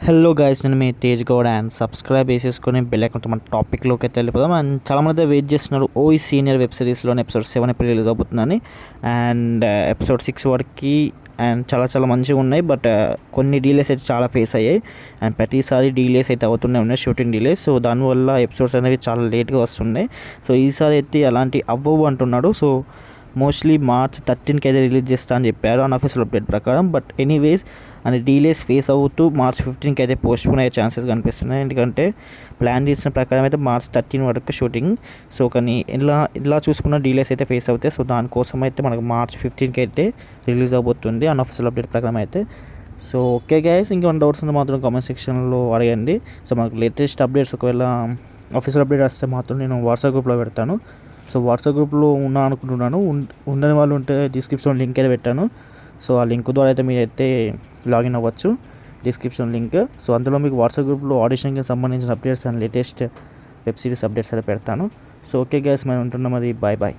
Hello guys, నేను మీ Tej Goud and subscribe చేసేసుకొని bell icon మన టాపిక్లోకి అయితే వెళ్ళిపోదాం. అండ్ చాలామంది వెయిట్ చేస్తున్నారు ఓయి సీనియర్ వెబ్ సిరీస్లోనే ఎపిసోడ్ 7 ఎప్పుడు రిలీజ్ అవుతుందని. అండ్ ఎపిసోడ్ 6 వరకు అండ్ చాలా మంచిగా ఉన్నాయి. బట్ కొన్ని డీలేస్ అయితే చాలా ఫేస్ అయ్యాయి. అండ్ ప్రతిసారి డీలేస్ అయితే అవుతూనే ఉన్నాయి, షూటింగ్ డీలేస్. సో దానివల్ల ఎపిసోడ్స్ అనేవి చాలా లేట్గా వస్తున్నాయి. సో ఈసారి అయితే అలాంటి అవ్వవు అంటున్నాడు. సో మోస్ట్లీ మార్చ్ 13కి అయితే రిలీజ్ చేస్తా అని చెప్పారు అన్అఫీషియల్ అప్డేట్ ప్రకారం. బట్ ఎనీవేస్ అని డీలేస్ ఫేస్ అవుతూ మార్చ్ 15కి అయితే పోస్ట్పోన్ అయ్యే ఛాన్సెస్ కనిపిస్తున్నాయి. ఎందుకంటే ప్లాన్ చేసిన ప్రకారం అయితే మార్చ్ 13 వరకు షూటింగ్. సో కానీ ఇలా చూసుకున్న డీలేస్ అయితే ఫేస్ అవుతాయి. సో దానికోసం అయితే మనకు మార్చ్ 15కి అయితే రిలీజ్ అవబోతుంది అన్అఫీషియల్ అప్డేట్ ప్రకారం అయితే. సో ఓకే గైస్, ఇంకేమైనా డౌట్స్ ఉంటే మాత్రం కామెంట్ సెక్షన్లో అడగండి. సో మనకు లేటెస్ట్ అప్డేట్స్ ఒకవేళ ఆఫీషియల్ అప్డేట్ వస్తే మాత్రం నేను వాట్సాప్ గ్రూప్లో పెడతాను. సో వాట్సాప్ గ్రూప్లో అనుకుంటున్నాను. ఉండని వాళ్ళు ఉంటే డిస్క్రిప్షన్ లింక్ అయితే పెట్టాను. సో ఆ లింక్ ద్వారా అయితే మీరైతే లాగిన్ అవ్వచ్చు, డిస్క్రిప్షన్ లింక్. సో అందులో మీకు వాట్సాప్ గ్రూప్లో ఆడిషన్కి సంబంధించిన updates and latest web series updates అయితే పెడతాను. సో ఓకే గైస్, మనం ఉంటున్నాం. అది బాయ్.